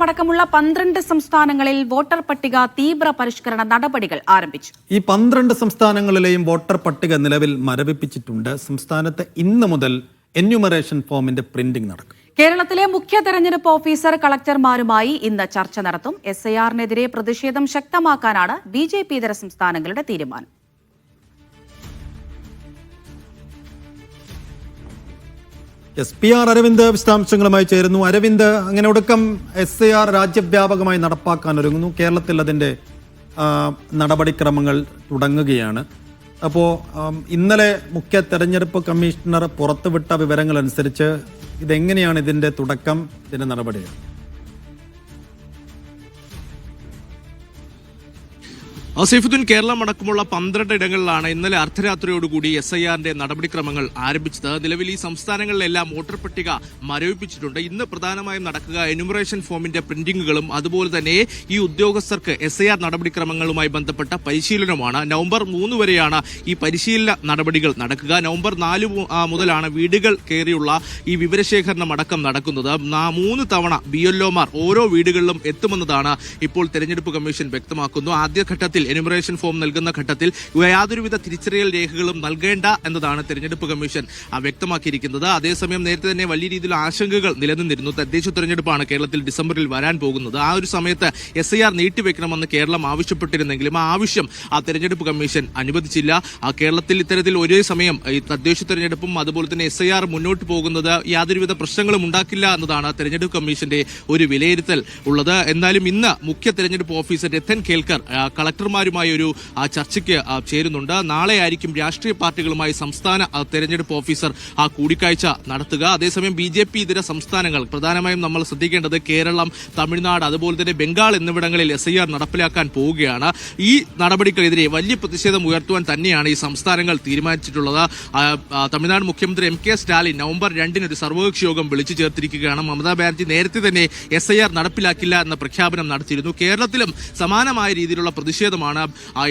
അടക്കമുള്ള 12 സംസ്ഥാനങ്ങളിൽ വോട്ടർ പട്ടിക തീവ്ര പരിഷ്കരണ നടപടികൾ ആരംഭിച്ചു. ഈ 12 സംസ്ഥാനങ്ങളിലെയും വോട്ടർ പട്ടിക നിലവിൽ മരവിപ്പിച്ചിട്ടുണ്ട്. സംസ്ഥാനത്ത് ഇന്ന് മുതൽ എന്യൂമറേഷൻ ഫോമിന്റെ പ്രിന്റിംഗ് നടക്കും. കേരളത്തിലെ മുഖ്യ തെരഞ്ഞെടുപ്പ് ഓഫീസർ കളക്ടർമാരുമായി ഇന്ന് ചർച്ച നടത്തും. SIR-നെതിരെ പ്രതിഷേധം ശക്തമാക്കാനാണ് BJP ഇതര സംസ്ഥാനങ്ങളുടെ തീരുമാനം. PR അരവിന്ദ് വിശദാംശങ്ങളുമായി ചേരുന്നു. അരവിന്ദ്, അങ്ങനെ ഒടുക്കം SIR രാജ്യവ്യാപകമായി നടപ്പാക്കാൻ ഒരുങ്ങുന്നു. കേരളത്തിൽ അതിൻ്റെ നടപടിക്രമങ്ങൾ തുടങ്ങുകയാണ്. അപ്പോൾ ഇന്നലെ മുഖ്യ തെരഞ്ഞെടുപ്പ് കമ്മീഷണർ പുറത്തുവിട്ട വിവരങ്ങൾ അനുസരിച്ച് ഇതെങ്ങനെയാണ് ഇതിൻ്റെ തുടക്കം, ഇതിൻ്റെ നടപടികൾ? സൈഫുദ്ദീൻ, കേരളം അടക്കമുള്ള 12 ഇടങ്ങളിലാണ് ഇന്നലെ അർദ്ധരാത്രിയോടുകൂടി SIR-ന്റെ നടപടിക്രമങ്ങൾ ആരംഭിച്ചത്. നിലവിൽ ഈ സംസ്ഥാനങ്ങളിലെല്ലാം വോട്ടർ പട്ടിക മരവിപ്പിച്ചിട്ടുണ്ട്. ഇന്ന് പ്രധാനമായും നടക്കുക എന്യൂമറേഷൻ ഫോമിന്റെ പ്രിന്റിങ്ങുകളും അതുപോലെ തന്നെ ഈ ഉദ്യോഗസ്ഥർക്ക് SIR നടപടിക്രമങ്ങളുമായി ബന്ധപ്പെട്ട പരിശീലനമാണ്. നവംബർ 3 വരെയാണ് ഈ പരിശീലന നടപടികൾ നടക്കുക. നവംബർ 4 മുതലാണ് വീടുകൾ കയറിയുള്ള ഈ വിവരശേഖരണം അടക്കം നടക്കുന്നത്. 3 തവണ BLO-മാർ ഓരോ വീടുകളിലും എത്തുമെന്നതാണ് ഇപ്പോൾ തെരഞ്ഞെടുപ്പ് കമ്മീഷൻ വ്യക്തമാക്കുന്നു. ആദ്യഘട്ടത്തിൽ എന്യൂമറേഷൻ ഫോം നൽകുന്ന ഘട്ടത്തിൽ യാതൊരുവിധ തിരിച്ചറിയൽ രേഖകളും നൽകേണ്ട എന്നതാണ് തെരഞ്ഞെടുപ്പ് കമ്മീഷൻ വ്യക്തമാക്കിയിരിക്കുന്നത്. അതേസമയം നേരത്തെ തന്നെ വലിയ രീതിയിൽ ആശങ്കകൾ നിലനിന്നിരുന്നു. തദ്ദേശ തെരഞ്ഞെടുപ്പാണ് കേരളത്തിൽ ഡിസംബറിൽ വരാൻ പോകുന്നത്. ആ ഒരു സമയത്ത് SIR നീട്ടിവെക്കണമെന്ന് കേരളം ആവശ്യപ്പെട്ടിരുന്നെങ്കിലും ആ ആവശ്യം തെരഞ്ഞെടുപ്പ് കമ്മീഷൻ അനുവദിച്ചില്ല. കേരളത്തിൽ ഇത്തരത്തിൽ ഒരേ സമയം ഈ തദ്ദേശ തെരഞ്ഞെടുപ്പും അതുപോലെ തന്നെ SIR മുന്നോട്ട് പോകുന്നത് യാതൊരുവിധ പ്രശ്നങ്ങളും ഉണ്ടാക്കില്ല എന്നതാണ് തെരഞ്ഞെടുപ്പ് കമ്മീഷന്റെ ഒരു വിലയിരുത്തൽ ഉള്ളത്. എന്നാലും ഇന്ന് മുഖ്യ തെരഞ്ഞെടുപ്പ് ഓഫീസർ രത്തൻ കേൽക്കർ കളക്ടർമാരുമായി ഒരു ചർച്ചയ്ക്ക് ചേരുന്നുണ്ട്. നാളെ ആയിരിക്കും രാഷ്ട്രീയ പാർട്ടികളുമായി സംസ്ഥാന തെരഞ്ഞെടുപ്പ് ഓഫീസർ കൂടിക്കാഴ്ച നടത്തുക. അതേസമയം BJP ഇതര സംസ്ഥാനങ്ങൾ, പ്രധാനമായും നമ്മൾ ശ്രദ്ധിക്കേണ്ടത് കേരളം, തമിഴ്നാട് അതുപോലെ തന്നെ ബംഗാൾ എന്നിവിടങ്ങളിൽ SIR നടപ്പിലാക്കാൻ പോവുകയാണ്. ഈ നടപടിക്കെതിരെ വലിയ പ്രതിഷേധം ഉയർത്തുവാൻ തന്നെയാണ് ഈ സംസ്ഥാനങ്ങൾ തീരുമാനിച്ചിട്ടുള്ളത്. തമിഴ്നാട് മുഖ്യമന്ത്രി MK സ്റ്റാലിൻ നവംബർ 2 ഒരു സർവകക്ഷി യോഗം വിളിച്ചു ചേർത്തിരിക്കുകയാണ്. മമതാ ബാനർജി നേരത്തെ തന്നെ SIR നടപ്പിലാക്കില്ല എന്ന പ്രഖ്യാപനം നടത്തിയിരുന്നു. കേരളത്തിലും സമാനമായ രീതിയിലുള്ള പ്രതിഷേധമാണ്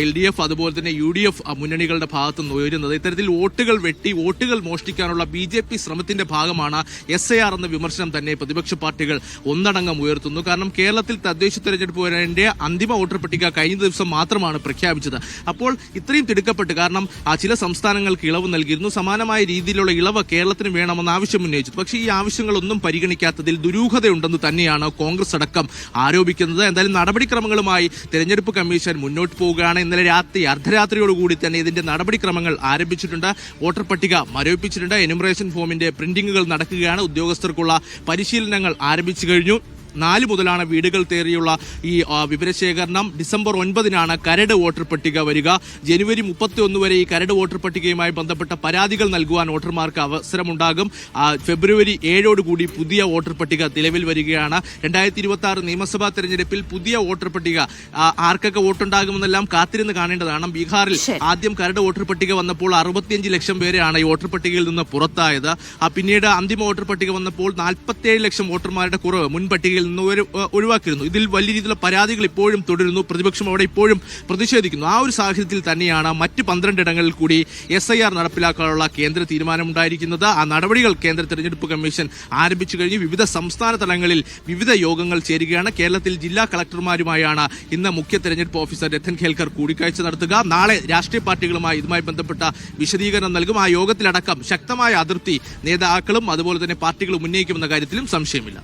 LDF അതുപോലെ തന്നെ UDF മുന്നണികളുടെ ഭാഗത്തുനിന്ന് ഉയരുന്നത്. ഇത്തരത്തിൽ വോട്ടുകൾ വെട്ടി വോട്ടുകൾ മോഷ്ടിക്കാനുള്ള BJP ശ്രമത്തിന്റെ ഭാഗമാണ് SIR എന്ന വിമർശനം തന്നെ പ്രതിപക്ഷ പാർട്ടികൾ ഒന്നടങ്കം ഉയർത്തുന്നു. കാരണം കേരളത്തിൽ തദ്ദേശ തെരഞ്ഞെടുപ്പ് വരേണ്ട അന്തിമ വോട്ടർ പട്ടിക കഴിഞ്ഞ ദിവസം മാത്രമാണ് പ്രഖ്യാപിച്ചത്. അപ്പോൾ ഇത്രയും തിടുക്കപ്പെട്ട്, കാരണം ചില സംസ്ഥാനങ്ങൾക്ക് ഇളവ് നൽകിയിരുന്നു, സമാനമായ രീതിയിലുള്ള ഇളവ് കേരളത്തിന് വേണമെന്ന് ആവശ്യം ഉന്നയിച്ചു. പക്ഷേ ഈ ആവശ്യങ്ങളൊന്നും പരിഗണിക്കാത്തതിൽ ദുരൂഹതയുണ്ടെന്ന് തന്നെയാണ് കോൺഗ്രസ് അടക്കം ആരോപിക്കുന്നത്. എന്തായാലും നടപടിക്രമങ്ങളുമായി തെരഞ്ഞെടുപ്പ് കമ്മീഷൻ മുന്നോട്ട് പോവുകയാണ്. ഇന്നലെ അർദ്ധരാത്രിയോടുകൂടി തന്നെ ഇതിന്റെ നടപടിക്രമങ്ങൾ ആരംഭിച്ചിട്ടുണ്ട്. വോട്ടർ പട്ടിക മരവിപ്പിച്ചിട്ടുണ്ട്. എന്യൂമറേഷൻ ഫോമിന്റെ പ്രിന്റിങ്ങുകൾ നടക്കുകയാണ്. ഉദ്യോഗസ്ഥർക്കുള്ള പരിശീലനങ്ങൾ ആരംഭിച്ചു കഴിഞ്ഞു. 4 മുതലാണ് വീടുകൾ തേറിയുള്ള ഈ വിവരശേഖരണം. ഡിസംബർ 9 കരട് വോട്ടർ പട്ടിക വരിക. ജനുവരി 31 വരെ ഈ കരട് വോട്ടർ പട്ടികയുമായി ബന്ധപ്പെട്ട പരാതികൾ നൽകുവാൻ വോട്ടർമാർക്ക് അവസരമുണ്ടാകും. ഫെബ്രുവരി 7 പുതിയ വോട്ടർ പട്ടിക നിലവിൽ വരികയാണ്. 2026 നിയമസഭാ തെരഞ്ഞെടുപ്പിൽ പുതിയ വോട്ടർ പട്ടിക ആർക്കൊക്കെ വോട്ടുണ്ടാകുമെന്നെല്ലാം കാത്തിരുന്ന് കാണേണ്ടതാണ്. ബീഹാറിൽ ആദ്യം കരട് വോട്ടർ പട്ടിക വന്നപ്പോൾ 65 ലക്ഷം പേരെയാണ് ഈ വോട്ടർ പട്ടികയിൽ നിന്ന് പുറത്തായത്. പിന്നീട് അന്തിമ വോട്ടർ പട്ടിക വന്നപ്പോൾ 47 ലക്ഷം വോട്ടർമാരുടെ കുറവ് മുൻ പട്ടികയിൽ ഒഴിവാക്കിയിരുന്നു. ഇതിൽ വലിയ രീതിയിലുള്ള പരാതികൾ ഇപ്പോഴും തുടരുന്നു. പ്രതിപക്ഷം അവിടെ ഇപ്പോഴും പ്രതിഷേധിക്കുന്നു. ആ ഒരു സാഹചര്യത്തിൽ തന്നെയാണ് മറ്റ് 12 ഇടങ്ങളിൽ കൂടി SIR നടപ്പിലാക്കാനുള്ള കേന്ദ്ര തീരുമാനമുണ്ടായിരിക്കുന്നത്. ആ നടപടികൾ കേന്ദ്ര തെരഞ്ഞെടുപ്പ് കമ്മീഷൻ ആരംഭിച്ചു കഴിഞ്ഞു. വിവിധ സംസ്ഥാന തലങ്ങളിൽ വിവിധ യോഗങ്ങൾ ചേരുകയാണ്. കേരളത്തിൽ ജില്ലാ കളക്ടർമാരുമായാണ് ഇന്ന് മുഖ്യ തെരഞ്ഞെടുപ്പ് ഓഫീസർ രത്തൻ കേൽക്കർ കൂടിക്കാഴ്ച നടത്തുക. നാളെ രാഷ്ട്രീയ പാർട്ടികളുമായി ഇതുമായി ബന്ധപ്പെട്ട വിശദീകരണം നൽകും. ആ യോഗത്തിലടക്കം ശക്തമായ അതൃപ്തി നേതാക്കളും അതുപോലെ തന്നെ പാർട്ടികളും ഉന്നയിക്കുമെന്ന കാര്യത്തിലും സംശയമില്ല.